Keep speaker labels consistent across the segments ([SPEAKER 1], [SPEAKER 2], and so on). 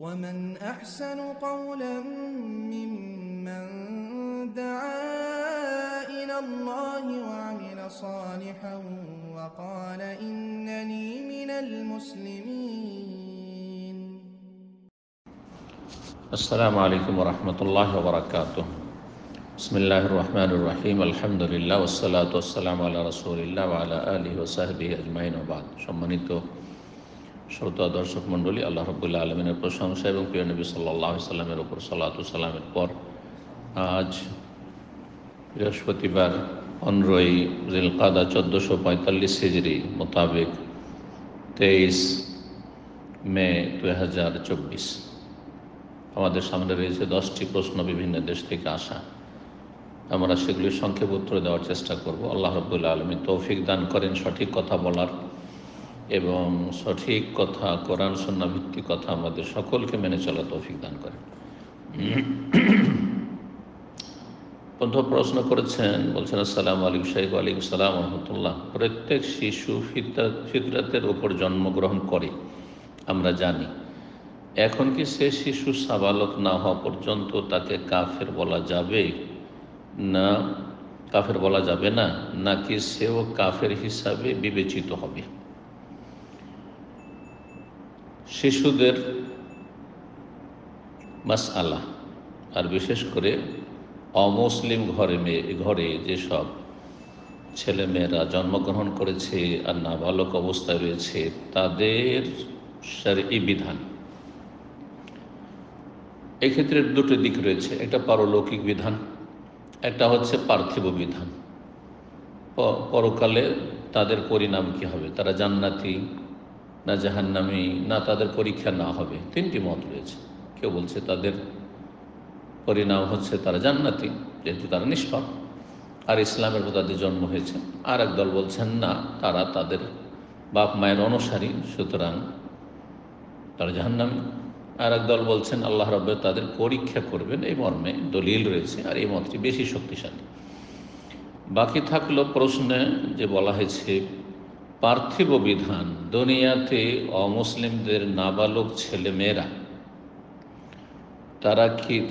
[SPEAKER 1] ومن أحسن قولا ممن دعا إلى الله وعمل صالحا وقال إنني من المسلمين.
[SPEAKER 2] السلام عليكم ورحمة الله وبركاته. بسم الله الرحمن الرحيم. الحمد لله والصلاة والسلام على رسول الله وعلى آله وصحبه أجمعين وبعد. সম্মানিত শ্রোতা দর্শক মণ্ডলী, আল্লাহ রাব্বুল আলামিনের প্রশংসা এবং প্রিয় নবী সাল্লাল্লাহু আলাইহি সাল্লামের উপর সালাত ও সালামের পর আজ বৃহস্পতিবার 15ই জিলকাদা 1445 হিজরি মোতাবেক 23 মে 2024। আমাদের সামনে রয়েছে 10টি প্রশ্ন বিভিন্ন দেশ থেকে আসা। আমরা সেগুলির সংক্ষেপ উত্তর দেওয়ার চেষ্টা করব। আল্লাহ রাব্বুল আলামিন তৌফিক দান করেন সঠিক কথা বলার এবং সঠিক কথা, কোরআন সুন্নাহ ভিত্তিক কথা আমাদের সকলকে মেনে চলার তৌফিক দান করেন। প্রথম প্রশ্ন করেছেন, বলছেন আসসালামু আলাইকুম সাহেব। ওয়ালাইকুম আসসালাম ওয়া রাহমাতুল্লাহ। প্রত্যেক শিশু ফিতরাতের উপর জন্মগ্রহণ করে আমরা জানি, এখন কি সে শিশু সাবালক না হওয়া পর্যন্ত তাকে কাফের বলা যাবে না, কাফের বলা যাবে না, নাকি সেও কাফের হিসাবে বিবেচিত হবে? শিশুদের মাসআলা, আর বিশেষ করে অমুসলিম ঘরে যেসব ছেলেমেয়েরা জন্মগ্রহণ করেছে আর নাবালক অবস্থায় রয়েছে, তাদের শরঈ বিধান, এক্ষেত্রে দুটো দিক রয়েছে। একটা পারলৌকিক বিধান, একটা হচ্ছে পার্থিব বিধান। পরকালে তাদের পরিণাম কি হবে, তারা জান্নাতি না জাহান্নামী, না তাদের পরীক্ষা না হবে, তিনটি মত রয়েছে। কেউ বলছে তাদের পরিণাম হচ্ছে তারা জান্নাতি, যেহেতু তারা নিষ্পাপ আর ইসলামের উপর তাদের জন্ম হয়েছে। আর এক দল বলছেন না, তারা তাদের বাপ মায়ের অনুসারী, সুতরাং তারা জাহান্নামী। আর এক দল বলছেন আল্লাহ রাব্বুল তাদের পরীক্ষা করবেন, এই মর্মে দলিল রয়েছে, আর এই মতটি বেশি শক্তিশালী। বাকি থাকলো প্রশ্নে যে বলা হয়েছে পার্থিব বিধান, দুনিয়াতে অমুসলিমদের নাবালক ছেলেমেয়েরা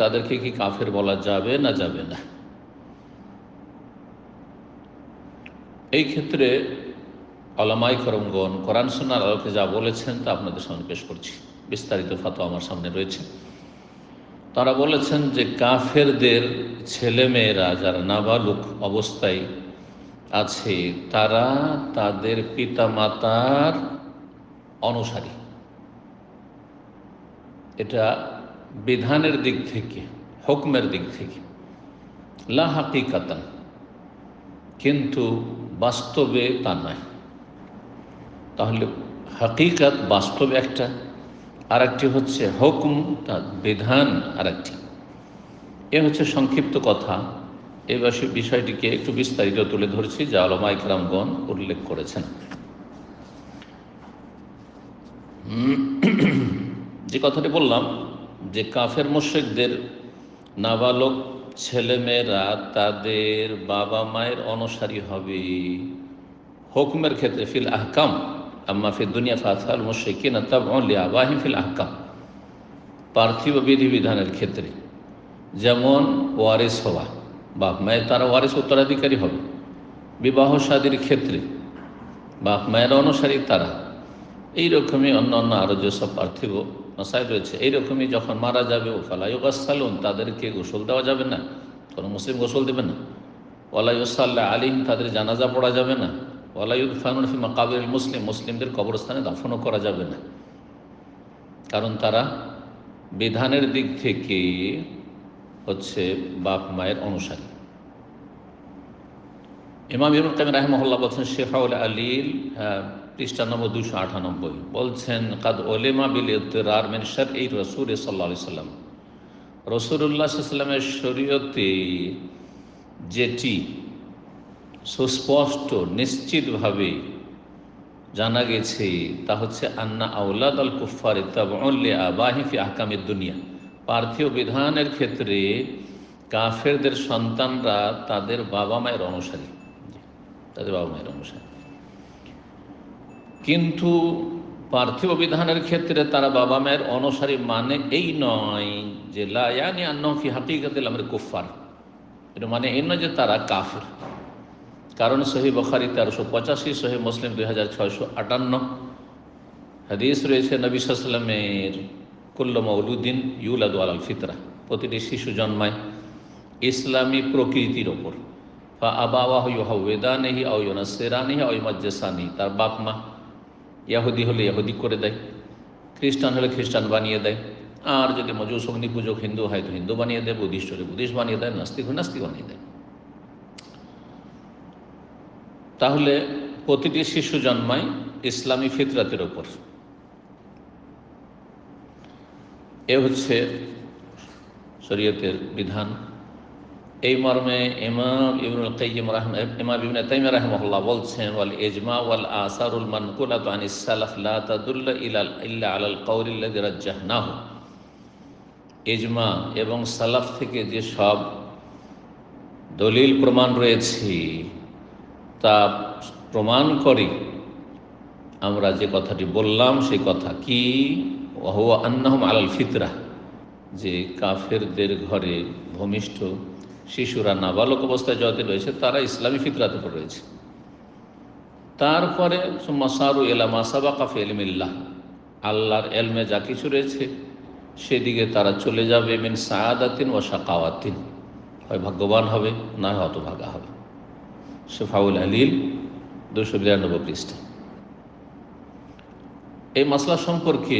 [SPEAKER 2] তাদেরকে কি কাফের বলা যাবে না যাবে না? এই ক্ষেত্রে উলামায়ে কেরামগণ কোরআন সুন্নাহর আলোকে যা বলেছেন তা আপনাদের সামনে পেশ করছি। বিস্তারিত ফতোয়া আমার সামনে রয়েছে। তারা বলেছেন যে কাফেরদের ছেলেমেয়েরা যারা নাবালক অবস্থায় আছে, তারা তাদের পিতামাতার অনুসারী। এটা বিধানের দিক থেকে, হুকমের দিক থেকে, লা হাকিকাতান, কিন্তু বাস্তবে তা নয়। তাহলে হাকিকাত বাস্তবে একটা, আর একটি হচ্ছে হুকম, তার বিধান আর একটি। এ হচ্ছে সংক্ষিপ্ত কথা। এই বিষয়টিকে একটু বিস্তারিত তুলে ধরছি, যা উলামায়ে কেরামগণ উল্লেখ করেছেন। যে কথাটি বললাম যে কাফের মুশরিকদের নাবালক ছেলেমেয়েরা তাদের বাবা মায়ের অনুসারী হবে হুকমের ক্ষেত্রে, ফিল আহকাম, আম্মা ফিদ দুনিয়া ফাতহাল মুশরিকিনা তাবউন লিআবাহিম ফিল আহকাম, পার্থিব বিধিবিধানের ক্ষেত্রে যেমন ওয়ারিস হওয়া, বাপ মায়ের তারা ওয়ারিস উত্তরাধিকারী হবে। বিবাহ শাদীর ক্ষেত্রে বাপ মায়ের অনুসারী তারা। এইরকমই অন্য আরও যেসব পার্থিব মাসাইল রয়েছে, এইরকমই যখন মারা যাবে ফালা ইউগাসসালুন, তাদেরকে গোসল দেওয়া যাবে না, কোনো মুসলিম গোসল দেবে না। ওয়ালা ইউসাল্লা আলাইহিম, তাদের জানাজা পড়া যাবে না। ওয়ালা ইউদফানুন ফি মাকাবিরিল মুসলিম, মুসলিমদের কবরস্থানে দাফনও করা যাবে না, কারণ তারা বিধানের দিক থেকে হচ্ছে বাপ মায়ের অনুসারী। ইমাম ইবনুল কাইয়িম রাহিমাহুল্লাহ বলছেন শিফাউল আলিল, পৃষ্ঠা নম্বর 298, বলছেন কাদ উলিমা বিল ইদরার মিন শারঈ রাসূল সাল্লাল্লাহু আলাইহি সাল্লাম, রাসূলুল্লাহ সাল্লাল্লাহু আলাইহি সাল্লামের শরীয়তে যেটি সুস্পষ্ট নিশ্চিতভাবে জানা গেছে তা হচ্ছে আন্না আওলাদ আল কুফারি তাবউন লিআবাহিম ফি আহকামিদ দুনিয়া, পার্থিব বিধানের ক্ষেত্রে কাফেরদের সন্তানরা তাদের বাবা মায়ের অনুসারী, তাদের বাবা মায়ের অনুসারী। কিন্তু পার্থিব বিধানের ক্ষেত্রে তারা বাবা মায়ের অনুসারী মানে এই নয় যে লা ইয়ানি আন্নাহুম ফি হাকিকাতিল আমরি কুফফার, এটা মানে এই নয় যে তারা কাফির। কারণ সহিহ বুখারী 1385, সহিহ মুসলিম 2658 হাদিস রয়েছে নবী সাল্লাল্লাহু আলাইহি ওয়াসাল্লামের, কুল্লু মাউলুদিন ইউলাদু আলাল ফিতরা, প্রতিটি শিশু জন্মায় ইসলামী প্রকৃতির ওপর। ফা আবাওয়াহু ইউহাউওয়িদানিহি আও ইউনাসসিরানিহি আও ইউমাজ্জিসানিহি, তার বাপ মা ইহুদি হলে ইহুদি করে দেয়, খ্রিস্টান হলে খ্রিস্টান বানিয়ে দেয়, আর যদি মজুস অগ্নি পূজক হিন্দু হয় তো হিন্দু বানিয়ে দেয়, বুদ্ধিস্ট হলে বুদ্ধিস্ট বানিয়ে দেয়, নাস্তিক হলে নাস্তিক বানিয়ে দেয়। তাহলে প্রতিটি শিশু জন্মায় ইসলামী ফিতরাতের ওপর। এ হচ্ছে শরীয়তের বিধান। এই মর্মে ইমাম ইবনুল কাইয়িম ইমাম ইবনে তাইমিয়া রাহিমাহুল্লাহ বলছেন, ওয়াল ইজমা ওয়াল আসারুল মানকুলাতু আনিস সালাফ লা তাদুল্লু ইল্লা আলাল কাউলিল্লাযী রাজ্জাহনাহু। ইজমা এবং সালাফ থেকে যে সব দলিল প্রমাণ রয়েছে তা প্রমাণ করে আমরা যে কথাটি বললাম সেই কথা কি, ওয়া হুয়া আন্নাহুম আলাল ফিতরা, যে কাফেরদের ঘরে ভূমিষ্ঠ শিশুরা নাবালক অবস্থায় যতদিন রয়েছে তারা ইসলামী ফিতরাতে উপর রয়েছে। তারপরে সুম্মা সারু ইলা মা সাবাকা ফি ইলমিল্লাহ, আল্লাহর এলমে যা কিছু রয়েছে সেদিকে তারা চলে যাবে, মিন সাআদাতিন ওয়া শাকাওয়াতিন, হয় ভাগ্যবান হবে না হয় হতভাগা হবে। শিফাউল আলিল 292 পৃষ্ঠা। এই মাসলা সম্পর্কে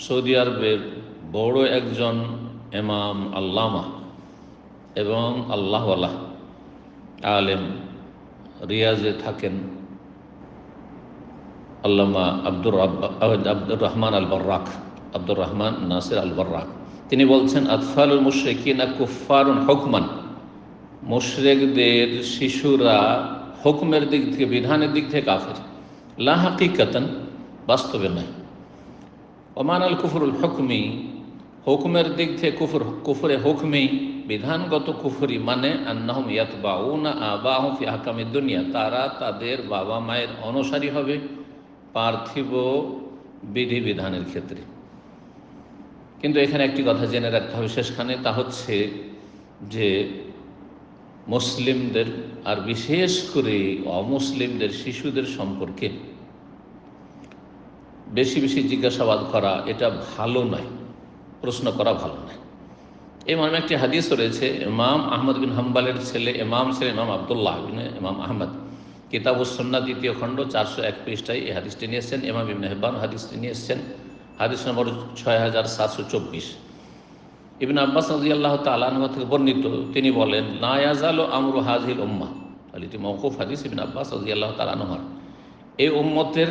[SPEAKER 2] সৌদি আরবের বড় একজন ইমাম আল্লামা এবং আল্লাহওয়ালা আলেম, রিয়াজে থাকেন, আল্লামা আব্দুর রহমান আল বর্রাক, আব্দুর রহমান নাসির আল বর্রাক, তিনি বলছেন, আতফালুল মুশরিকিনা কুফফারুন হুকমান, মুশরিকদের শিশুরা হুকমের দিক থেকে, বিধানের দিক থেকে কাফের, লা হাকিকাতান, বাস্তবে নয়। ওমান আল কুফরুল হুকমি, হুকমের দিক থেকে কুফরে হুকমি, বিধানগত কুফরি মানে আন্নাহুম ইয়াতবাউনা আবাহুম ফি আহকামিদ দুনিয়া, তারা তাদের বাবা মায়ের অনুসারী হবে পার্থিব বিধি বিধানের ক্ষেত্রে। কিন্তু এখানে একটি কথা জেনে রাখতে হবে শেষখানে, তা হচ্ছে যে মুসলিমদের আর বিশেষ করে অমুসলিমদের শিশুদের সম্পর্কে বেশি বেশি জিজ্ঞাসাবাদ করা এটা ভালো নয়, প্রশ্ন করা ভালো নয়। এই মর্মে একটি হাদিস রয়েছে, ইমাম আহমদ বিন হাম্বালের ছেলে ইমাম ছিলেন ইমাম আবদুল্লাহ বিন ইমাম আহমদ, কিতাবুস সুন্নাহ 2য় খণ্ড 401 পৃষ্ঠায় এই হাদিসটি নিয়ে এসেছেন। ইমাম ইবনে হিব্বান হাদিসটি নিয়ে এসেছেন, হাদিস নম্বর 6724। ইবনে আব্বাস রাদিয়াল্লাহু তাআলা আনহু থেকে বর্ণিত, তিনি বলেন, লা ইয়াজালু আমরু হাযিহিল উম্মাহ, এটি মওকুফ হাদিস, ইবনে আব্বাস রাদিয়াল্লাহু তাআলা আনহু, এই উম্মতের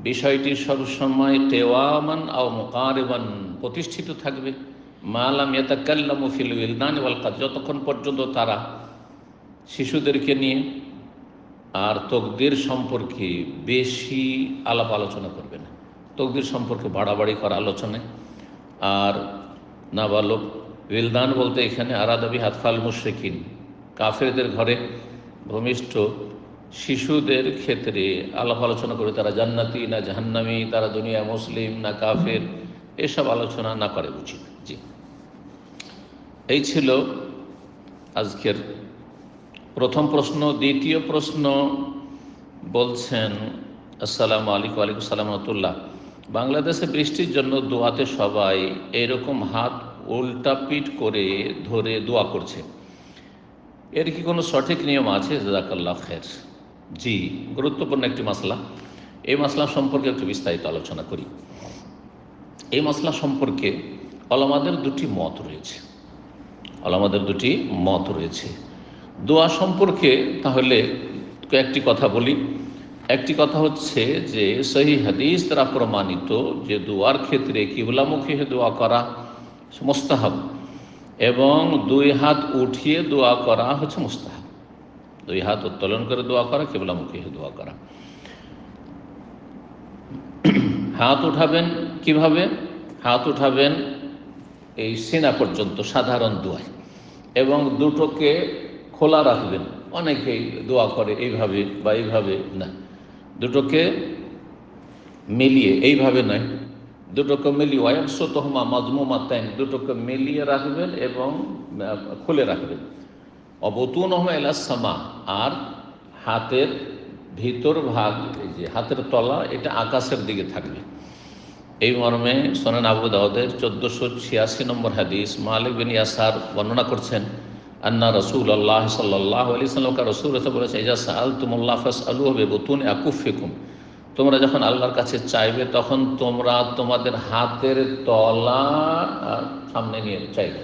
[SPEAKER 2] বিষয়টি সবসময় কেওয়ামান আও মুকারিবান, প্রতিষ্ঠিত থাকবে, মা লাম ইয়াতাকাল্লামু ফিল উইলদান ওয়াল কাদ, যতক্ষণ পর্যন্ত তারা শিশুদেরকে নিয়ে আর তকদির সম্পর্কে বেশি আলাপ আলোচনা করবে না, তকদির সম্পর্কে বাড়াবাড়ি করা আলোচনায়। আর নাবালক, উইলদান বলতে এখানে আরাদাবি হাতফাল মুশরিকিন, কাফেরদের ঘরে ভূমিষ্ঠ শিশুদের ক্ষেত্রে আলাপ আলোচনা করে তারা জান্নাতি না জাহান্নামী, তারা দুনিয়া মুসলিম না কাফের, এসব আলোচনা না করে উচিত। জি, এই ছিল আজকের প্রথম প্রশ্ন। দ্বিতীয় প্রশ্ন বলছেন, আসসালামু আলাইকুম। ওয়ালাইকুম আসসালাম রাহমাতুল্লাহ, বাংলাদেশে বৃষ্টির জন্য দোয়াতে সবাই এরকম হাত উল্টাপিট করে ধরে দোয়া করছে, এর কি কোনো সঠিক নিয়ম আছে? জাযাকাল্লাহ খের। জি, গুরুত্বপূর্ণ একটি মাসলা। এই মাসলা সম্পর্কে একটু বিস্তারিত আলোচনা করি। এই মাসলা সম্পর্কে ওলামাদের দুটি মত রয়েছে, ওলামাদের দুটি মত রয়েছে দোয়া সম্পর্কে। তাহলে কয়েকটি কথা বলি। একটি কথা হচ্ছে যে সহিহ হাদিস দ্বারা প্রমাণিত যে দোয়ার ক্ষেত্রে কিবলামুখী হয়ে দোয়া করা মুস্তাহাব এবং 2 হাত উঠিয়ে দোয়া করা হচ্ছে মুস্তাহাব। 2 হাত উত্তোলন করে দোয়া করা, কিবলামুখী হয়ে দোয়া করা। হাত উঠাবেন কিভাবে? হাত উঠাবেন এই সিনা পর্যন্ত সাধারণ দোয়ায়, এবং দুটোকে খোলা রাখবেন। অনেকেই দোয়া করে এইভাবে বা এইভাবে না, দুটোকে মিলিয়ে, এইভাবে নয়, দুটোকে মিলিয়ে ওয়াইবসুতহুমা মাজমুমাতাইন, দুটোকে মিলিয়ে রাখবেন এবং খুলে রাখবেন। অবতুনহুমা ইলাস সামা, আর হাতের ভিতর ভাগ, এই যে হাতের তলা, এটা আকাশের দিকে থাকবে। এই মর্মে সুনান আবু দাউদের 1486 নম্বর হাদিস মালিক বিন ইয়াসার বর্ণনা করছেন, আন্না রাসূলুল্লাহ সাল্লাল্লাহু আলাইহি ওয়াসাল্লাম রাসূল বলেছে, ইজা সাআলতুমুল্লাহ ফাসআলুহু বিবুতুনি আকুফিকুম, তোমরা যখন আল্লাহর কাছে চাইবে তখন তোমরা তোমাদের হাতের তলা সামনে নিয়ে চাইবে,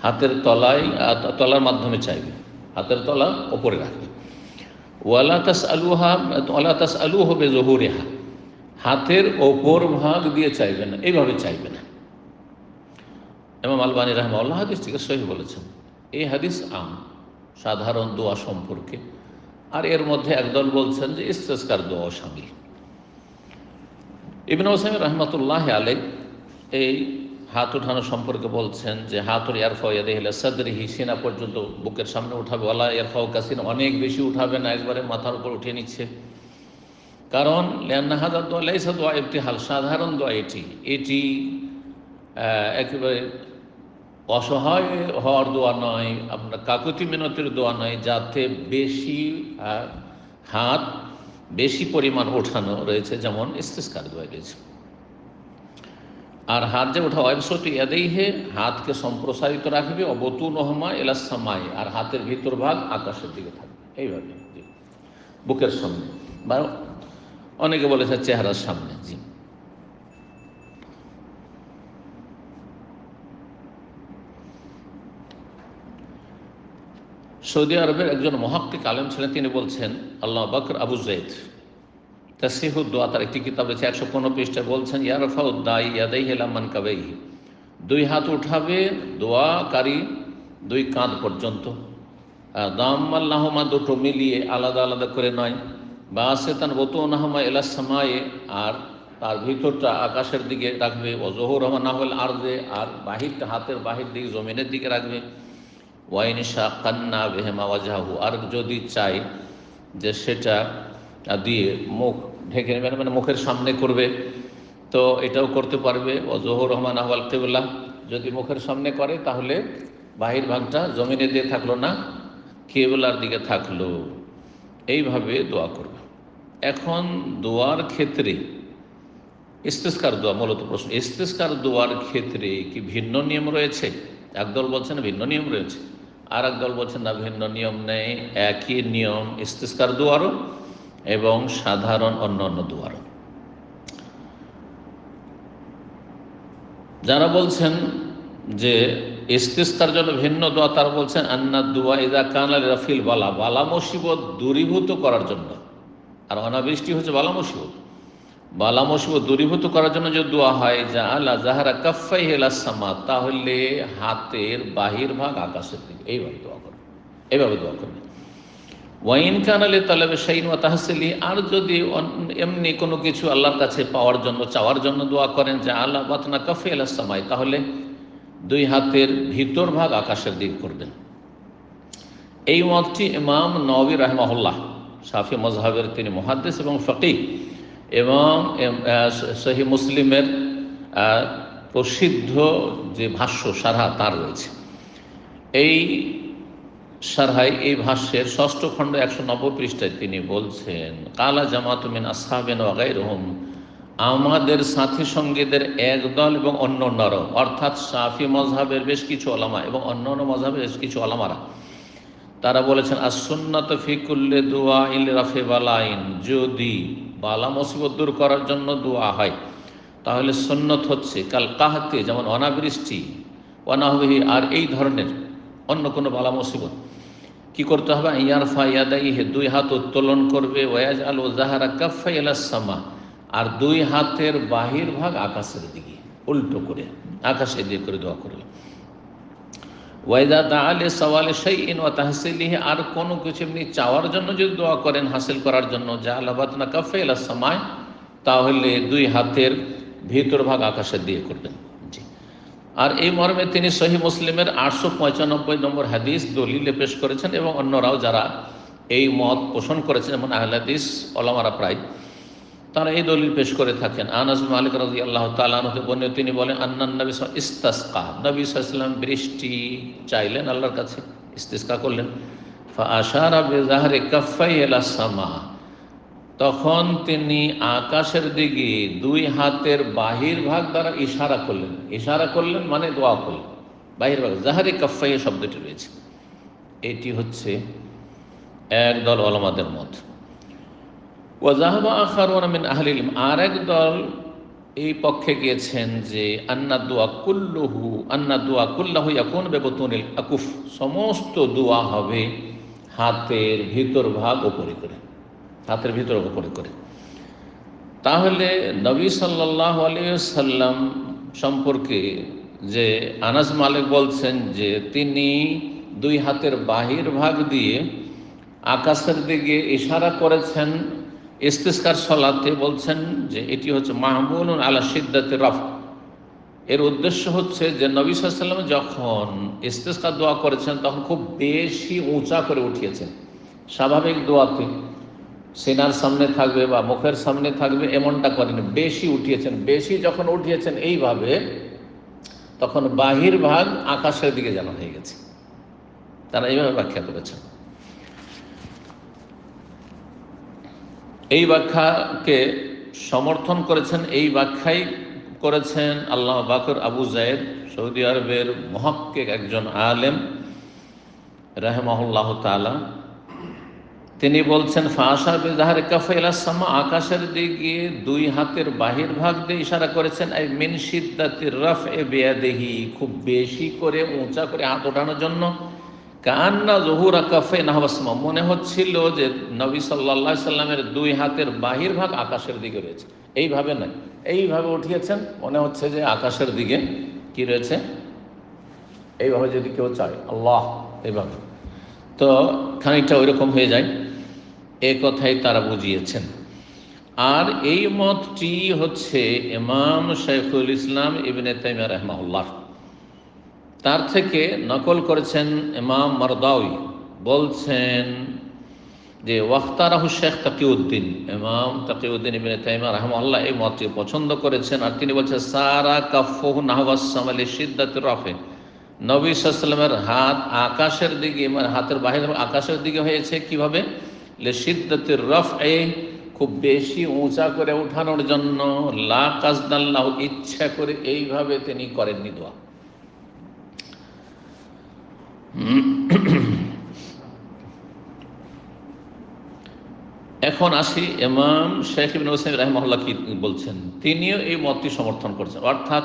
[SPEAKER 2] হাতের তলার মাধ্যমে চাইবে, হাতের তলা ওপরে রাখবে। ওয়ালা তাসআলুহু বিযুহুরিহা, হাতের ওপর ভাগ দিয়ে চাইবে না, এইভাবে চাইবে না। ইমাম আলবানী রাহিমাহুল্লাহ হাদিসটিকে সহিহ বলেছেন। এই হাদিস সাধারণ দোয়া সম্পর্কে, আর এর মধ্যে একদল বলছেন যে ইস্তেসকার দোয়া শামিল। ইবনে উসাইমিন রাহমাতুল্লাহ আলাইহি এই হাত উঠানো সম্পর্কে বলছেন যে হাতুর ইয়ারফাউ ইয়াদাইহি ইলা সাদরিহি, সিনা পর্যন্ত বুকের সামনে উঠাবে, ওয়ালা ইয়ারফাউ কাসিন, অনেক বেশি উঠাবে না, একবারে মাথার উপর উঠিয়ে নিচ্ছে। কারণ লিআন্না হাযা দুআ লাইসা দুআ ইবতিহাল, সাধারণ দোয়া এটি একেবারে অসহায় হওয়ার দোয়া নয়, আপনার কাকুতি মিনতির দোয়া নয়, যাতে বেশি হাত বেশি পরিমাণ ওঠানো রয়েছে, যেমন ইস্তিসকার দোয়া রয়েছে। আর হাত যে ওঠা ওয়াইবসুতু ইয়াদাইহি, হাতকে সম্প্রসারিত রাখবে, অবতুনহুমা ইলাস সামাই, আর হাতের ভিতর ভাগ আকাশের দিকে থাকবে, এইভাবে বুকের সামনে, বা অনেকে বলেছে চেহারার সামনে। জি, সৌদি আরবের একজন মুহাক্কিক আলেম ছিলেন, তিনি বলছেন, আল্লামা বকর আবু যায়েদ তাসহিহুদ দোয়া, তার একটি কিতাব রয়েছে 115 পৃষ্ঠায়, বলছেন ইয়ারফাউ দাই ইয়াদাইহি ইলা মানকাবাইহি, দুই হাত উঠাবে দোয়াকারী দুই কাঁধ পর্যন্ত, দাম্মাল্লাহুমা, দুটো মিলিয়ে, আলাদা আলাদা করে নয়, বাসিতান বুতুনাহুমা ইলাস সামায়ে, আর তার ভিতরটা আকাশের দিকে রাখবে, ওয়াজহুরহুমা নাহওয়াল আরদে, আর বাহিরটা হাতের বাহির দিকে জমিনের দিকে রাখবে, ওয়াইন শাকান্না বিহিমা ওয়াজহাহু, আর যদি চাই যে সেটা দিয়ে মুখ ঢেকে নেবে, মানে মুখের সামনে করবে, তো এটাও করতে পারবে। ওয়াজহুরহুমা নাহওয়াল কিবলা, যদি মুখের সামনে করে তাহলে বাহির ভাগটা জমিনে দিয়ে থাকলো না, কিবলার দিকে থাকলো, এইভাবে দোয়া করবে। এখন দোয়ার ক্ষেত্রে ইস্তিসকার দোয়া, মূলত প্রশ্ন, ইস্তিসকার দোয়ার ক্ষেত্রে কি ভিন্ন নিয়ম রয়েছে? একদল বলছেন ভিন্ন নিয়ম রয়েছে, আর একদল বলছেন না, ভিন্ন নিয়ম নেই, একই নিয়ম ইস্তিসকার দোয়ারও এবং সাধারণ অন্যান্য দোয়ারও। যারা বলছেন যে ইস্তিসকার জন্য ভিন্ন দোয়া, তারা বলছেন আন্না দোয়া ইযা কানা লিরাফিল বালা, বালা মুসিবত দূরীভূত করার জন্য, আর অনাবৃষ্টি হচ্ছে বালা মুসিবত, বালা মুসিবত দূরীভূত করার জন্য যে দোয়া হয়, যা আলা জাহারা কাফাইহি ইলাস সামা, তাহলে হাতের বাহির ভাগ আকাশের দিকে, এইভাবে দোয়া করবে, এইভাবে দোয়া করবে। ওয়াইন কানা লিতালাবি শাইইন ওয়া তাহসিলি, আর যদি এমনি কোনো কিছু আল্লাহর কাছে পাওয়ার জন্য, চাওয়ার জন্য দোয়া করেন, যে আল্লাহ বাতনা কাফি ইলাস সামাই, তাহলে দুই হাতের ভিতর ভাগ আকাশের দিক করবেন। এই মতটি ইমাম নওয়াবী রাহিমাহুল্লাহ, শাফি মযহাবের তিনি মুহাদ্দিস এবং ফকিহ, এবং সহিহ মুসলিমের প্রসিদ্ধ যে ভাষ্য সারহা তার রয়েছে। এই সারহাই, এই ভাষ্যের 6ষ্ঠ খণ্ড 190 পৃষ্ঠায় তিনি বলছেন, কালা জামাতু মিন আসহাবিনা ওয়া গায়রুহুম, আমাদের সাথী সঙ্গীদের একদল এবং অন্য অন্যরাও, অর্থাৎ শাফি মযহাবের বেশ কিছু ওলামা এবং অন্যান্য মযহাবের বেশ কিছু ওলামারা, তারা বলেছেন as-সুন্নাতু ফি কুল্লি দুআইন লিরাফি বালাইন, যদি বালা মুসিবত দূর করার জন্য দোয়া হয় তাহলে সুন্নত হচ্ছে কাল কাহতে, যেমন অনাবৃষ্টি, ওয়ানাহবিহি, আর এই ধরনের অন্য কোনো বালা মুসিবত কি করতে হবে, ইয়ারফা ইয়াদাইহি, দুই হাত উত্তোলন করবে, ওয়াজআলু যাহারা কাফাই ইলাস সামা, আর দুই হাতের বাহির ভাগ আকাশের দিকে উল্টো করে আকাশের দিকে করে দোয়া করবে। ওয়াইদা দাআলি সাওয়ালি শাইইন ওয়া তাহসিলিহি, আর কোনো কিছু এমনি চাওয়ার জন্য যদি দোয়া করেন, হাসিল করার জন্য, জাআলা বাতনা কাফাই ইলাস সামায়, তাহলে দুই হাতের ভিতর ভাগ আকাশের দিকে করবেন। জি, আর এই মর্মে তিনি সহিহ মুসলিমের 895 নম্বর হাদিস দলিলে পেশ করেছেন, এবং অন্যরাও যারা এই মত পোষণ করেছেন, যেমন আহলে হাদিস ওলামারা প্রায় তারা এই দলিল পেশ করে থাকেন। আনাস বিন মালিক রাদিয়াল্লাহু তাআলা আনহু বর্ণিত, তিনি বলেন আন্নান নবী ইস্তাসকা, নবী সাল্লাল্লাহু আলাইহি ওয়াসাল্লাম বৃষ্টি চাইলেন আল্লাহর কাছে, ইস্তিসকা করলেন। ফাআশারা বিযাহরি কাফাই ইলা সামা, তখন তিনি আকাশের দিকে দুই হাতের বাহির ভাগ দ্বারা ইশারা করলেন। ইশারা করলেন মানে দোয়া করলেন। বাহির ভাগ জাহরি কাফাই শব্দটি রয়েছে, এটি হচ্ছে একদল ওলামাদের মত। ওয়াজাহাবা আখারুনা মিন আহলিল ইলম, আর এক দল এই পক্ষে গিয়েছেন যে আন্না দুয়া কুল্লাহু ইয়াকুনু বিবতুনিল আকুফ, সমস্ত দোয়া হবে হাতের ভিতর ভাগ উপরে করে, হাতের ভিতর উপরে করে। তাহলে নবী সাল্লাল্লাহু আলাইহি ওয়াসাল্লাম সম্পর্কে যে আনাস মালিক বলছেন যে তিনি দুই হাতের বাহির ভাগ দিয়ে আকাশের দিকে ইশারা করেছেন ইস্তিসকার সালাতে, বলছেন যে এটি হচ্ছে মাহমুলুন আলা শিদ্দাতির রাফ। এর উদ্দেশ্য হচ্ছে যে নবী সাল্লাল্লাহু আলাইহি ওয়াসাল্লাম যখন ইস্তিসকার দোয়া করেছেন তখন খুব বেশি উঁচা করে উঠিয়েছেন। স্বাভাবিক দোয়াতে সিনার সামনে থাকবে বা মুখের সামনে থাকবে এমনটা করেন, বেশি উঠিয়েছেন। বেশি যখন উঠিয়েছেন এইভাবে, তখন বাহির ভাগ আকাশের দিকে যেন হয়ে গেছে। তারা এইভাবে ব্যাখ্যা করেছেন। এই ব্যাখ্যাকে সমর্থন করেছেন, এই ব্যাখ্যাই করেছেন আল্লামা বাকর আবু যায়েদ, সৌদি আরবের মুহাক্কিক একজন আলেম রাহিমাহুল্লাহ তাআলা। তিনি বলছেন ফাশা বিযাহরি কাফা ইলা সামা, আকাশের দিকে দুই হাতের বাহির ভাগ দিয়ে ইশারা করেছেন। এই মিন শিদ্দাতির রাফএ বিয়াদিহি, খুব বেশি করে উঁচা করে হাত ওঠানোর জন্য। কান্না যুহুরা কাফে নাহবাসমা, মনে হচ্ছিল যে নবী সাল্লাল্লাহু আলাইহি সাল্লামের দুই হাতের বাহির ভাগ আকাশের দিকে রয়েছে। এইভাবে নয়, এইভাবে উঠিয়েছেন, মনে হচ্ছে যে আকাশের দিকে কি রয়েছে। এইভাবে যদি কেউ চায় আল্লাহ এইভাবে, তো খানিকটা ওইরকম হয়ে যায়, এ কথাই তারা বুঝিয়েছেন। আর এই মতটি হচ্ছে ইমাম শাইখুল ইসলাম ইবনে তাইমিয়া রাহিমাহুল্লাহ, তার থেকে নকল করেছেন ইমাম মারদাউই, বলছেন যে ওয়াখতারাহু শেখ তাকিউদ্দিন, ইমাম তাকিউদ্দিন ইবনে তাইমিয়া রাহিমাহুল্লাহ এই মতটি পছন্দ করেছেন। আর তিনি বলছেন সারা কাফফুহু নাহওয়াস সামা লিশিদ্দাতির রাফে, নবী সাল্লাল্লাহু আলাইহি ওয়াসাল্লামের হাত আকাশের দিকে, মানে হাতের বাহির আকাশের দিকে হয়েছে কিভাবে, লিশিদ্দাতির রাফে, খুব বেশি উঁচা করে উঠানোর জন্য, লা কাসদাল্লাহু, ইচ্ছা করে এইভাবে তিনি করেননি দোয়া। এখন আসি ইমাম শেখ ইবনে উসাইমিন রাহিমাহুল্লাহ কি বলছেন। তিনিও এই মতটি সমর্থন করছেন, অর্থাৎ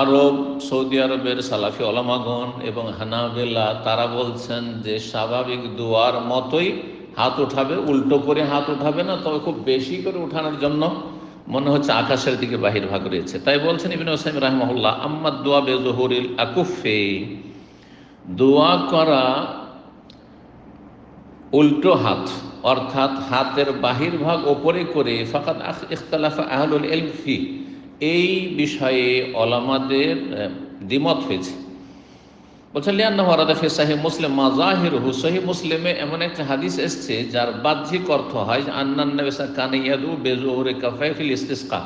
[SPEAKER 2] আরব, সৌদি আরবের সালাফি ওলামাগণ এবং হানাবেলা তারা বলছেন যে স্বাভাবিক দোয়ার মতোই হাত উঠাবে, উল্টো করে হাত উঠাবে না, তবে খুব বেশি করে উঠানোর জন্য মনে হচ্ছে আকাশের দিকে বাহির ভাগ রয়েছে। তাই বলছেন ইবনে উসাইমিন রাহিমাহুল্লাহ, আম্মাদ দোয়া বিযুহুরিল আকুফে, দোয়া করা উল্টো হাত অর্থাৎ হাতের বাহির ভাগ ওপরে করে, ফাকাদ ইখতালাফা আহলুল ইলম ফি, এই বিষয়ে ওলামাদের দ্বিমত হয়েছে। বলছেন লিআন্নাহু ওয়ারাদা ফি সহিহ মুসলিম মা যাহিরুহু, সহিহ মুসলিমে এমন একটা হাদিস এসেছে যার বাহ্যিক অর্থ হয় আন্নান নবী সাল্লাল্লাহু আলাইহি ওয়াসাল্লাম কানা ইয়াদু বিযুহুরি কাফাই ফিল ইস্তিসকা,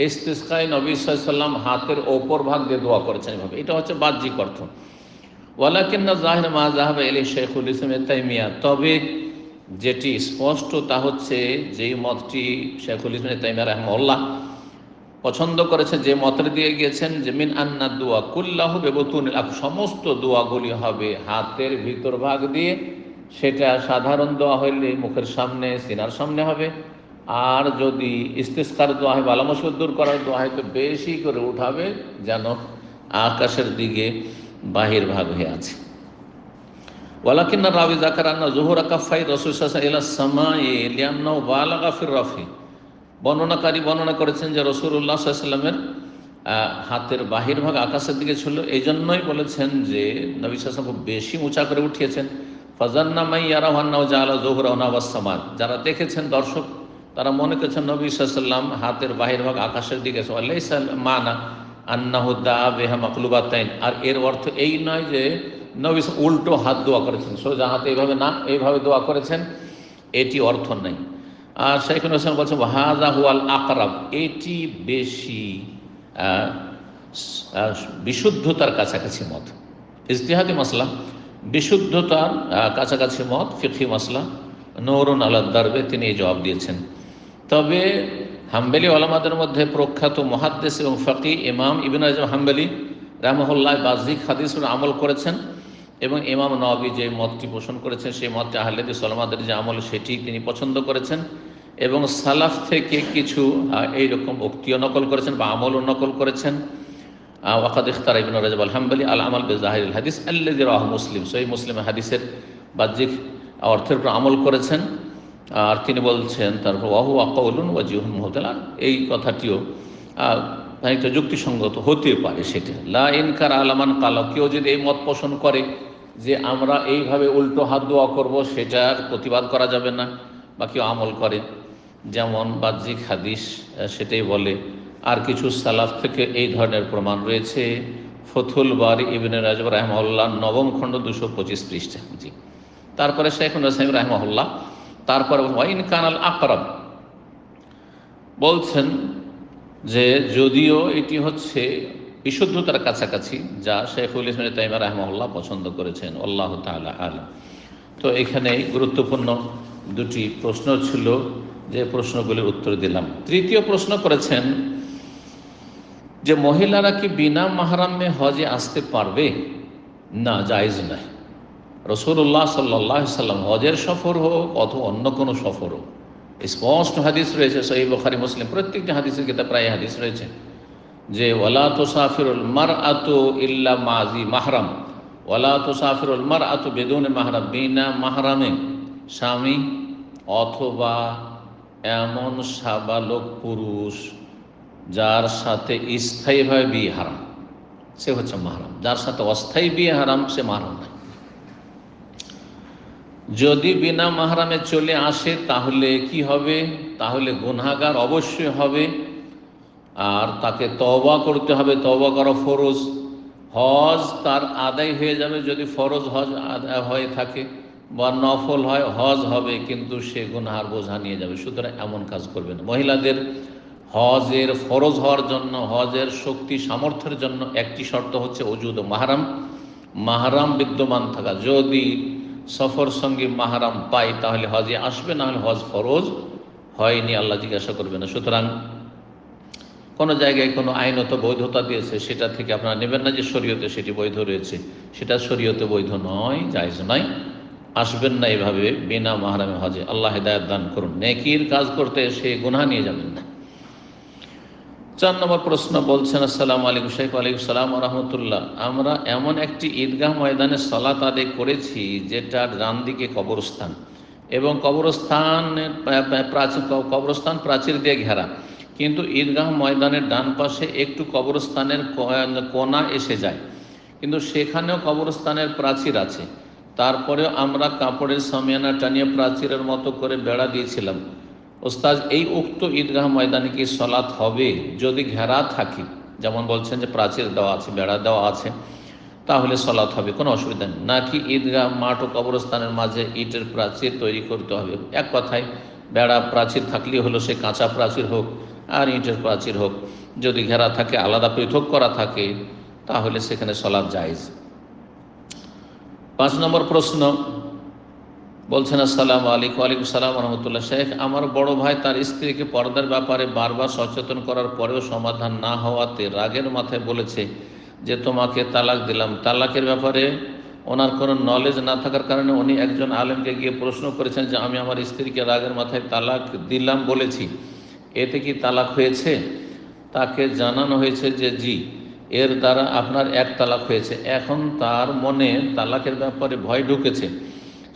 [SPEAKER 2] ইস্তিসকায়ে নবী সাল্লাল্লাহু আলাইহি ওয়াসাল্লাম হাতের ওপর ভাগ দিয়ে দোয়া করেছেন এভাবে, এটা হচ্ছে বাহ্যিক অর্থ। ওয়ালাকিন্না যাহির মা যাহাবা ইলাইহি শাইখুল ইসলাম ইবনে তাইমিয়া, তবে যেটি স্পষ্ট তা হচ্ছে যেই মতটি শাইখুল ইসলাম ইবনে তাইমিয়া রাহিমাহুল্লাহ পছন্দ করেছেন, যে মতের দিয়ে গিয়েছেন যে মিন আন্না দোয়া কুল্লাহু বিবতুনিল আকুফ, সমস্ত দোয়াগুলি হবে হাতের ভিতর ভাগ দিয়ে। সেটা সাধারণ দোয়া হইলে মুখের সামনে, সিনার সামনে হবে। আর যদি ইস্তিসকার দোয়া হয়, বালা মুসিবত দূর করার দোয়া হয়, তো বেশি করে উঠাবে যেন আকাশের দিকে বাহির ভাগ হয়ে আছে। ওয়ালাকিন্না রাবি যাকার আন্না যুহুরা কাফাই রাসূল সাল্লাল্লাহু আলাইহি ওয়াসাল্লাম ইলা সামাই লিআন্নাহু বালাগা ফির রাফি, বর্ণনাকারী বর্ণনা করেছেন যে রাসূলুল্লাহ সাল্লাল্লাহু আলাইহি ওয়াসাল্লামের হাতের বাহির ভাগ আকাশের দিকে ছিল, এই জন্যই বলেছেন যে নবী সাল্লাল্লাহু আলাইহি ওয়াসাল্লাম খুব বেশি উঁচা করে উঠিয়েছেন। ফাজান্না মাই ইয়ারাহু আন্নাহু জাআলা যুহুরাহু নাহওয়াস সামা, যারা দেখেছেন দর্শক তারা মনে করেছেন নবী সাল্লাল্লাহু আলাইহি ওয়াসাল্লাম হাতের বাহির ভাগ আকাশের দিকে, লাইসা মানা আন্নাহু দাআ বিহা মাকলুবাতাইন, আর এর অর্থ এই নয় যে নবী উল্টো হাত দোয়া করেছেন, সোজা হাতে এইভাবে না, এইভাবে দোয়া করেছেন, এটি অর্থ নাই। আর শাইখুল হাসান বলছেন ওয়াহাযা হুয়াল আকরাব, এটি বেশি আহ, বিশুদ্ধতার কাছাকাছি মত। ইজতিহাদি মাসলা, বিশুদ্ধতার কাছাকাছি মত, ফিকহি মাসলা। নূরুন আলা দারবে তিনি এই জবাব দিয়েছেন। তবে হাম্বলি ওলামাদের মধ্যে প্রখ্যাত মুহাদ্দিস এবং ফকি ইমাম ইবনে রাজব হাম্বলি রাহমাহুল্লাহ বাহ্যিক হাদিসের আমল করেছেন, এবং ইমাম নওয়াবী যে মতটি পোষণ করেছেন সেই মতটি আহলে হাদিস ওলামাদের যে আমল সেটি তিনি পছন্দ করেছেন, এবং সালাফ থেকে কিছু এইরকম উক্তিও নকল করেছেন বা আমলও নকল করেছেন। ওয়াকাদ ইখতারা ইবনে রাজব আল হাম্বলি আল আমাল বিজাহিরিল হাদিস আল্লাযী রাওয়াহু মুসলিম, সহিহ মুসলিমের হাদিসের বাহ্যিক অর্থের উপর আমল করেছেন। আর তিনি বলছেন তারপর ওয়াহু আকাউলুন ওয়াজিহুন মুহতাল, এই কথাটিও খানিকটা যুক্তিসঙ্গত হতে পারে। সেটা লা ইনকার আলামান কালা, কেউ যদি এই মত পোষণ করে যে আমরা এইভাবে উল্টো হাত দোয়া করব, সেটার প্রতিবাদ করা যাবে না। বা কেউ আমল করে যেমন বাহ্যিক হাদিস সেটাই বলে। আর কিছু সালাফ থেকে এই ধরনের প্রমাণ রয়েছে। ফথুল বারি ইবনে রাজব রাহমাহুল্লাহ 9ম খণ্ড 225 পৃষ্ঠা। জি, তারপরে শাইখুল হাসান রাহমাহুল্লাহ তারপরে ওয়াইন কানাল আকরাব বলছেন যে যদিও এটি হচ্ছে বিশুদ্ধতার কাছাকাছি, যা শাইখুল ইসলাম ইবনে তাইমিয়া রাহমাহুল্লাহ পছন্দ করেছেন। আল্লাহু তাআলা আলাম। তো এখানে গুরুত্বপূর্ণ দুটি প্রশ্ন ছিল, যে প্রশ্নগুলির উত্তর দিলাম। তৃতীয় প্রশ্ন করেছেন যে মহিলারা কি বিনা মাহরামে হজে আসতে পারবে? না, জায়েজ নয়। রাসূলুল্লাহ সাল্লাল্লাহু আলাইহি সাল্লাম হজের সফর হোক অথবা অন্য কোনো সফর হোক, স্পষ্ট হাদিস রয়েছে সহিহ বুখারী মুসলিম প্রত্যেকটি হাদিসের কিতাব প্রায় হাদিস রয়েছে যে ওয়ালা তুসাফিরুল মারআতু ইল্লা মাযি মাহরাম, ওয়ালা তুসাফিরুল মারআতু বিদুনি মাহরাম, বিনা মাহরামে স্বামী অথবা এমন সাবালক পুরুষ যার সাথে স্থায়ীভাবে বিয়ে হারাম, সে হচ্ছে মাহরাম। যার সাথে অস্থায়ী বিয়ে হারাম সে মাহরাম নয়। যদি বিনা মাহরামে চলে আসে তাহলে কি হবে? তাহলে গুনাহগার অবশ্যই হবে, আর তাকে তওবা করতে হবে। তওবা করা ফরজ। হজ তার আদায় হয়ে যাবে যদি ফরজ হজ আদায় হয়ে থাকে, বা নফল হয় হজ হবে, কিন্তু সে গুনাহার বোঝা নিয়ে যাবে। সুতরাং এমন কাজ করবে না। মহিলাদের হজের ফরজ হওয়ার জন্য, হজের শক্তি সামর্থ্যের জন্য একটি শর্ত হচ্ছে ওজুদ মাহরাম, মাহরাম বিদ্যমান থাকা। যদি সফর সঙ্গী মাহরাম পাই তাহলে হজে আসবে, না হলে হজ ফরজ হয়নি, আল্লাহ জিজ্ঞাসা করবে না। সুতরাং কোনো জায়গায় কোনো আইনত বৈধতা দিয়েছে সেটা থেকে আপনারা নেবেন না যে শরীয়তে সেটি বৈধ রয়েছে, সেটা শরীয়তে বৈধ নয়, জায়েজ নয়। আসবেন না এভাবে বিনা মাহরামে হজে। আল্লাহ হিদায়াত দান করুন। নেকির কাজ করতে এসে গুনাহ নিয়ে যাবেন না। 4 নম্বর প্রশ্ন বলছেন আসসালামু আলাইকুম শেখ। ওয়ালাইকুম সালাম ওয়া রাহমাতুল্লাহ। আমরা এমন একটি ঈদগাহ ময়দানে সালাত আদায় করেছি যেটার ডান দিকে কবরস্থান, এবং কবরস্থান প্রাচীর দিয়ে ঘেরা, কিন্তু ঈদগাহ ময়দানের ডান পাশে একটু কবরস্থানের কোণা এসে যায়, কিন্তু সেখানেও কবরস্থানের প্রাচীর আছে। তারপরেও আমরা কাপড়ের সামিয়ানা টানিয়ে প্রাচীরের মতো করে বেড়া দিয়েছিলাম। ওস্তাদ, এই উক্ত ঈদগাহ ময়দানে কি সলাৎ হবে যদি ঘেরা থাকে? যেমন বলছেন যে প্রাচীর দেওয়া আছে, বেড়া দেওয়া আছে, তাহলে সলাৎ হবে, কোনো অসুবিধা নেই। নাকি ঈদগাহ মাঠ ও কবরস্থানের মাঝে ইটের প্রাচীর তৈরি করতে হবে? এক কথায় বেড়া প্রাচীর থাকলেই হলো, সে কাঁচা প্রাচীর হোক আর ইটের প্রাচীর হোক, যদি ঘেরা থাকে, আলাদা পৃথক করা থাকে, তাহলে সেখানে সলাৎ জায়েজ। 5 নম্বর প্রশ্ন বলছেন আসসালামু আলাইকুম। ওয়ালাইকুম সালাম ওয়া রাহমাতুল্লাহ। শেখ, আমার বড় ভাই তার স্ত্রীকে পর্দার ব্যাপারে বারবার সচেতন করার পরেও সমাধান না হওয়াতে রাগের মাথায় বলেছে যে তোমাকে তালাক দিলাম। তালাকের ব্যাপারে ওনার কোনো নলেজ না থাকার কারণে উনি একজন আলেমকে গিয়ে প্রশ্ন করেছেন যে আমি আমার স্ত্রীকে রাগের মাথায় তালাক দিলাম বলেছি, এতে কি তালাক হয়েছে? তাকে জানানো হয়েছে যে জি, এর দ্বারা আপনার 1 তালাক হয়েছে। এখন তার মনে তালাকের ব্যাপারে ভয় ঢুকেছে।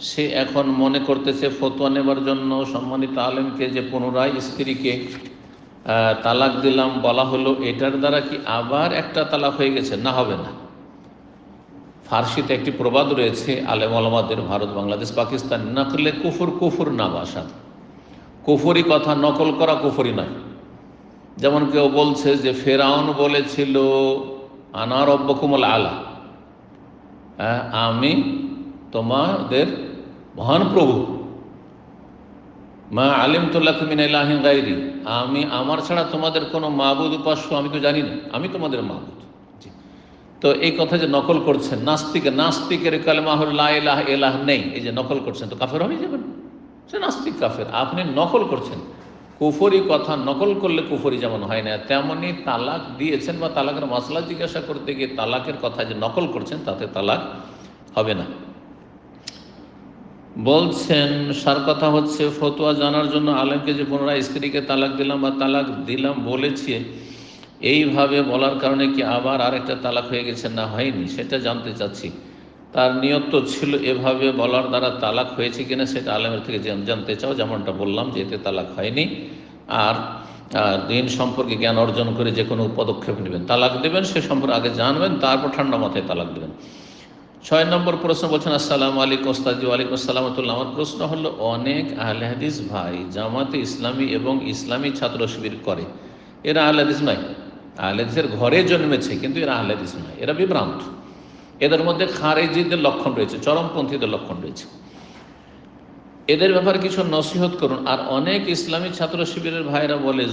[SPEAKER 2] সে এখন মনে করতেছে ফতোয়া নেবার জন্য সম্মানিত আলেমকে যে পুনরায় স্ত্রীকে তালাক দিলাম বলা হলো, এটার দ্বারা কি আবার 1টা তালাক হয়ে গেছে? না, হবে না। ফার্সিতে একটি প্রবাদ রয়েছে আলেম ওলামাদের, ভারত, বাংলাদেশ, পাকিস্তান, নকলে কুফুর কুফুর না বাসাদ। কুফুরি কথা নকল করা কুফুরি নয়। যেমন কেউ বলছে যে ফেরাউন বলেছিল আনা রব্বকুমুল আলা, আমি তোমাদের মহান প্রভু। মা আলিমতু লাকুম মিন ইলাহিন গায়রি, আমি আমার ছাড়া তোমাদের কোনো মাবুদ উপাস্য আমি তো জানি না, আমি তোমাদের মাবুদ। জি। তো এই কথা যে নকল করছেন, নাস্তিকের কালেমা হল লা ইলাহা ইল্লাল্লাহ নেই, এই যে নকল করছেন তো কাফের হয়ে যাবেন, সে নাস্তিক কাফের। আপনি নকল করছেন, কুফরি কথা নকল করলে কুফরি যেমন হয় না, তেমনি তালাক দিয়েছেন বা তালাকের মাসলা জিজ্ঞাসা করতে গিয়ে তালাকের কথা যে নকল করছেন তাতে তালাক হবে না। বলছেন সার কথা হচ্ছে, ফতোয়া জানার জন্য আলেমকে যে পুনরায় স্ত্রীকে তালাক দিলাম বা তালাক দিলাম বলেছে, এইভাবে বলার কারণে কি আবার আরেকটা তালাক হয়ে গেছে না হয়নি সেটা জানতে চাচ্ছি। তার নিয়ত তো ছিল এভাবে বলার দ্বারা তালাক হয়েছে কিনা সেটা আলেমের থেকে জানতে চাও, যেমনটা বললাম যে এতে তালাক হয়নি। আর দিন সম্পর্কে জ্ঞান অর্জন করে যে কোনো পদক্ষেপ নেবেন, তালাক দেবেন সে সম্পর্কে আগে জানবেন, তারপর ঠান্ডা মাথায় তালাক দেবেন। 6 নম্বর প্রশ্ন বলছেন, আসসালামু আলাইকুম ওস্তাদজি। ওয়ালাইকুম আসসালাম। আমার প্রশ্ন হলো, অনেক আহলে হাদিস ভাই জামাতে ইসলামী এবং ইসলামী ছাত্র শিবির করে, এরা আহলে হাদিস নয়, আহলে হাদিসের ঘরে জন্মেছে কিন্তু এরা আহলে হাদিস নয়, এরা বিভ্রান্ত। এদের মধ্যে খারেজিদের লক্ষণ রয়েছে, চরমপন্থীদের লক্ষণ রয়েছে, এদের ব্যাপারে কিছু নসিহত করুন। আর অনেক ইসলামী ছাত্র শিবিরের ভাইরা বলে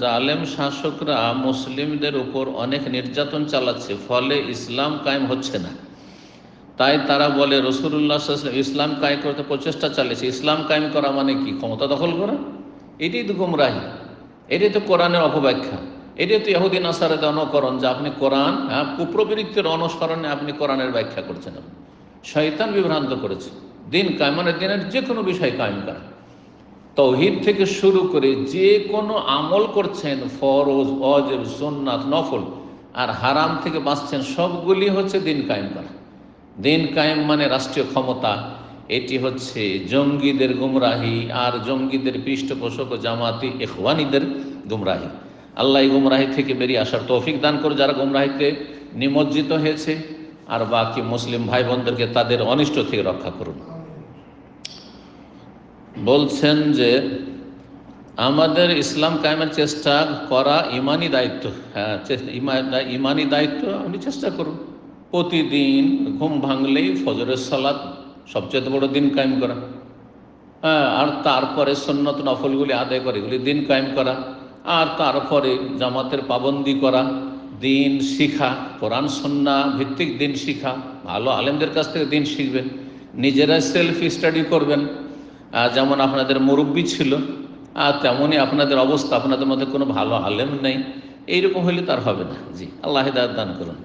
[SPEAKER 2] জালেম শাসকরা মুসলিমদের উপর অনেক নির্যাতন চালাচ্ছে, ফলে ইসলাম কায়েম হচ্ছে না। তাই তারা বলে রাসূলুল্লাহ সাল্লাল্লাহু আলাইহি ওয়াসাল্লাম ইসলাম কায়েম করতে প্রচেষ্টা চালিয়েছে। ইসলাম কায়েম করা মানে কি? ক্ষমতা দখল করা? এটাই তো গুমরাহি, এটাই তো কোরআনের অপব্যাখ্যা, এটাই তো ইহুদি নাসারাদের অনুকরণ, যে আপনি কোরআন কুপ্রবৃত্তির অনুসরণে আপনি কোরআনের ব্যাখ্যা করছেন। শয়তান বিভ্রান্ত করেছে। দিন কায়েম মানে দিনের যে কোনো বিষয় কায়েম করা, তাওহীদ থেকে শুরু করে যে কোনো আমল করছেন, ফরজ, ওয়াজিব, সুন্নাত, নফল, আর হারাম থেকে বাঁচছেন, সবগুলি হচ্ছে দিন কায়েম করা। দিন কায়েম মানে রাষ্ট্রীয় ক্ষমতা, এটি হচ্ছে জঙ্গিদের গুমরাহি আর জঙ্গিদের পৃষ্ঠপোষক ও জামাতি ইখওয়ানিদের গুমরাহি। আল্লাহ এই গুমরাহি থেকে বেরিয়ে আসার তৌফিক দান করে যারা গুমরাহিতে নিমজ্জিত হয়েছে, আর বাকি মুসলিম ভাই বোনদেরকে তাদের অনিষ্ট থেকে রক্ষা করুন। বলছেন যে আমাদের ইসলাম কায়েমের চেষ্টা করা ইমানি দায়িত্ব। হ্যাঁ, ইমানি দায়িত্ব, আপনি চেষ্টা করুন। প্রতিদিন ঘুম ভাঙলেই ফজরের সালাত সবচেয়ে বড় দিন কায়েম করা, হ্যাঁ, আর তারপরে সুন্নত নফলগুলি আদায় করে এগুলি দিন কায়েম করা, আর তারপরে জামাতের পাবন্দি করা, দিন শিখা, কোরআন সুন্নাহ ভিত্তিক দিন শিখা, ভালো আলেমদের কাছ থেকে দিন শিখবেন, নিজেরা সেলফ স্টাডি করবেন। যেমন আপনাদের মুরব্বী ছিল, আর তেমনই আপনাদের অবস্থা, আপনাদের মধ্যে কোনো ভালো আলেম নেই, এইরকম হলে তার হবে না। জি, আল্লাহ হিদায়াত দান করুন।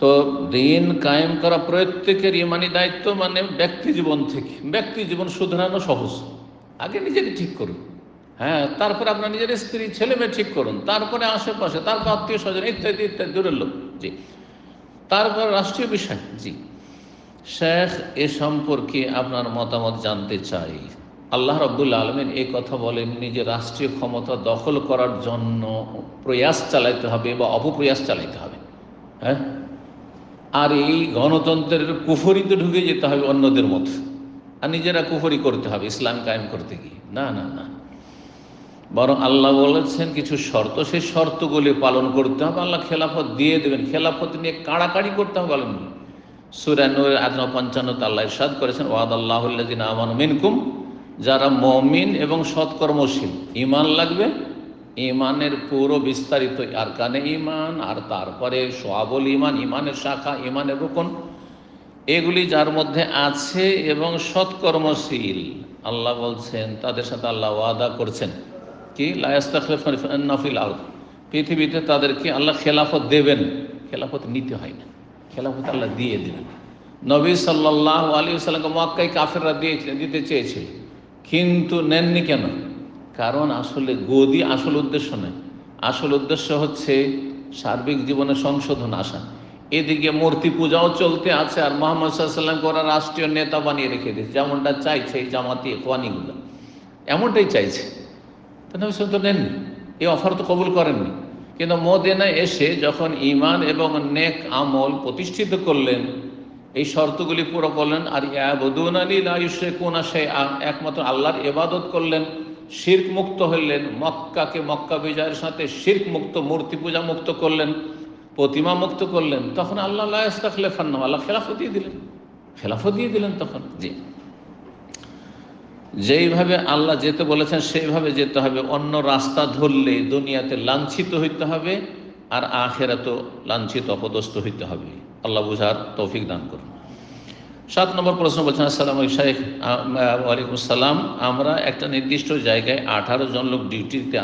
[SPEAKER 2] তো দিন কায়েম করা প্রত্যেকের ইমানি দায়িত্ব, মানে ব্যক্তি জীবন থেকে। ব্যক্তি জীবন শুধরানো সহজ, আগে নিজেকে ঠিক করুন, হ্যাঁ, তারপরে আপনার নিজের স্ত্রী ছেলে মেয়ে ঠিক করুন, তারপরে আশেপাশে, তারপর আত্মীয় স্বজন ইত্যাদি ইত্যাদি দূরের লোক, জি, তারপর রাষ্ট্রীয় বিষয়। জি শেখ, এ সম্পর্কে আপনার মতামত জানতে চাই। আল্লাহ রাব্বুল আলামিন এই কথা বলেননি যে রাষ্ট্রীয় ক্ষমতা দখল করার জন্য প্রয়াস চালাইতে হবে বা অপপ্রয়াস চালাইতে হবে, হ্যাঁ, আর এই গণতন্ত্রের কুফরিতে ঢুকে যেতে হবে অন্যদের মতো, আর নিজেরা কুফরি করতে হবে ইসলাম কায়েম করতে গিয়ে। না না না, বরং আল্লাহ বলেছেন কিছু শর্ত, সেই শর্তগুলি পালন করতে হবে। আল্লাহ খেলাফত দিয়ে দেবেন, খেলাফত নিয়ে কাড়াকাড়ি করতে হবে বলেননি। সূরা নূরের 55 আল্লাহ ইরশাদ করেছেন, ওয়াদাল্লাহুল্লাযিনা আমানু মিনকুম, যারা মুমিন এবং সৎকর্মশীল। ঈমান লাগবে, ঈমানের পুরো বিস্তারিত আরকানে ঈমান, আর তারপরে শুআবুল ঈমান, ঈমানের শাখা, ঈমানের রুকন, এগুলি যার মধ্যে আছে এবং সৎকর্মশীল, আল্লাহ বলছেন তাদের সাথে আল্লাহ ওয়াদা করছেন কি, লা ইস্তাখলিফান্না ফিল আরদ, পৃথিবীতে তাদেরকে আল্লাহ খেলাফত দেবেন। খেলাফত নিতে হয় না, খেলাফত আল্লাহ দিয়ে দেবেন। নবী সাল্লাল্লাহু আলাইহি ওয়াসাল্লামকে মক্কায় কাফেররা দিতে চেয়েছিল, কিন্তু নেননি কেন? কারণ আসলে গদি আসল উদ্দেশ্য নয়, আসল উদ্দেশ্য হচ্ছে সার্বিক জীবনে সংশোধন আসা। এদিকে মূর্তি পূজাও চলতে আছে, আর মুহাম্মদ সাল্লাল্লাহু আলাইহি ওয়াসাল্লামকে ওরা রাষ্ট্রীয় নেতা বানিয়ে রেখে দিয়েছে, যেমনটা চাইছে এই জামাতি ইখওয়ানিগুলো, এমনটাই চাইছে। তো নবী সাল্লাল্লাহু আলাইহি ওয়াসাল্লাম নেননি, এই অফার তো কবুল করেননি। কিন্তু মদিনায় এসে যখন ঈমান এবং নেক আমল প্রতিষ্ঠিত করলেন, এই শর্তগুলি পুরো করলেন, আর ইয়াবুদুনানি লা ইউশরিকুনা শাইআ, একমাত্র আল্লাহর ইবাদত করলেন, শিরক মুক্ত হইলেন, মক্কাকে মক্কা বিজয়ের সাথে শিরক মুক্ত, মূর্তি পূজা মুক্ত করলেন, প্রতিমা মুক্ত করলেন, তখন আল্লাহ লা ইস্তাখলিফান্না, আল্লাহ খেলাফত দিয়ে দিলেন, খেলাফত দিয়ে দিলেন তখন। জি, যেইভাবে আল্লাহ যেতে বলেছেন সেইভাবে যেতে হবে। অন্য রাস্তা ধরলে দুনিয়াতে লাঞ্ছিত হইতে হবে, আর আখিরাতেও লাঞ্ছিত অপদস্থ হইতে হবে। আল্লাহ বুঝার তৌফিক দান করুন। 7 নম্বর প্রশ্ন বলছেন, আসসালামু আলাইকুম শাইখ। ওয়ালাইকুম আসসালাম। আমরা একটা নির্দিষ্ট জায়গায় 18 জন লোক ডিউটিতে